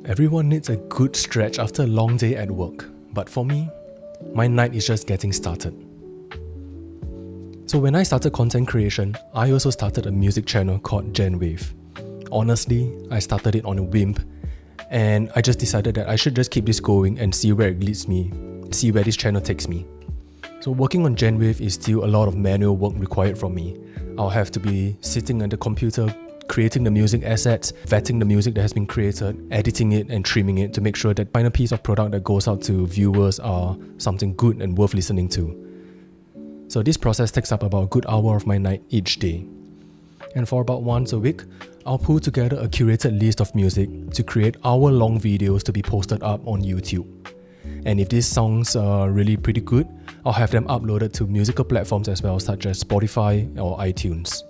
Everyone needs a good stretch after a long day at work, but for me, my night is just getting started. So when I started content creation, I also started a music channel called genWave. Honestly, I started it on a whim, and I just decided that I should just keep this going and see where it leads me, see where this channel takes me. So working on genWave is still a lot of manual work required from me. I'll have to be sitting at the computer, creating the music assets, vetting the music that has been created, editing it and trimming it to make sure that the final piece of product that goes out to viewers are something good and worth listening to. So this process takes up about a good hour of my night each day. And for about once a week, I'll pull together a curated list of music to create hour-long videos to be posted up on YouTube. And if these songs are really pretty good, I'll have them uploaded to musical platforms as well, such as Spotify or iTunes.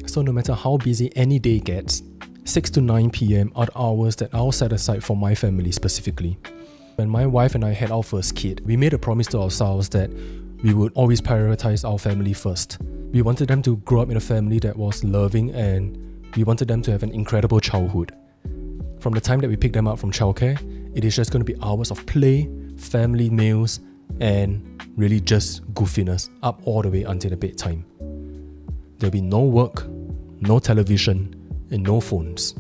So no matter how busy any day gets, 6 to 9 PM are the hours that I'll set aside for my family specifically. When my wife and I had our first kid, we made a promise to ourselves that we would always prioritize our family first. We wanted them to grow up in a family that was loving, and we wanted them to have an incredible childhood. From the time that we pick them up from childcare, it is just going to be hours of play, family meals, and really just goofiness up all the way until the bedtime. There'll be no work, no television, and no phones.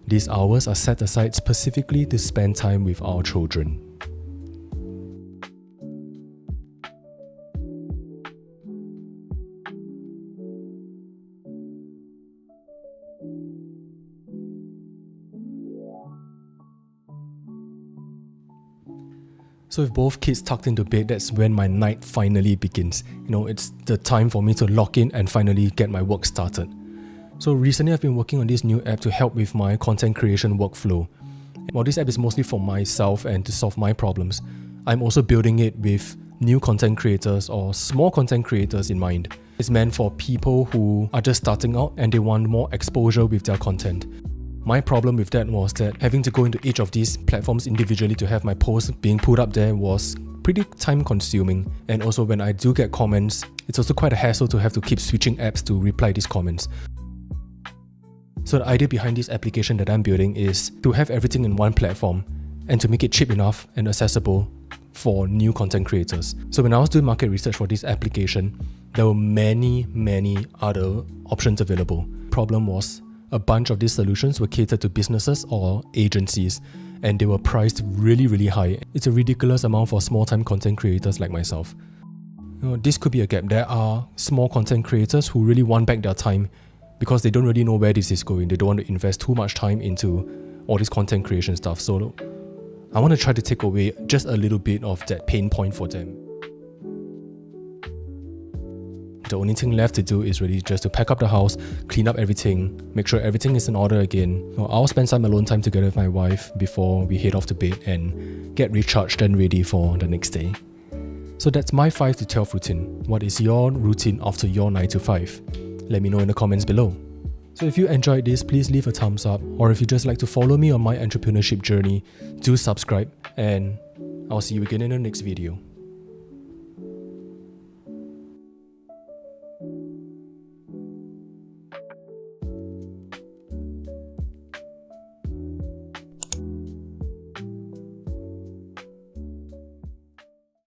These hours are set aside specifically to spend time with our children. So with both kids tucked into bed, that's when my night finally begins. It's the time for me to lock in and finally get my work started. So recently I've been working on this new app to help with my content creation workflow. While this app is mostly for myself and to solve my problems, I'm also building it with new content creators or small content creators in mind. It's meant for people who are just starting out and they want more exposure with their content. My problem with that was that having to go into each of these platforms individually to have my posts being put up there was pretty time consuming. And also when I do get comments, it's also quite a hassle to have to keep switching apps to reply these comments. So the idea behind this application that I'm building is to have everything in one platform and to make it cheap enough and accessible for new content creators. So when I was doing market research for this application, there were many other options available. Problem was, a bunch of these solutions were catered to businesses or agencies, and they were priced really high. It's a ridiculous amount for small-time content creators like myself. This could be a gap. There are small content creators who really want back their time because they don't really know where this is going. They don't want to invest too much time into all this content creation stuff. So I want to try to take away just a little bit of that pain point for them. The only thing left to do is really just to pack up the house, clean up everything, make sure everything is in order again. I'll spend some alone time together with my wife before we head off to bed and get recharged and ready for the next day. So that's my 5 to 12 routine. What is your routine after your 9 to 5? Let me know in the comments below. So if you enjoyed this, please leave a thumbs up, or if you just like to follow me on my entrepreneurship journey, do subscribe, and I'll see you again in the next video.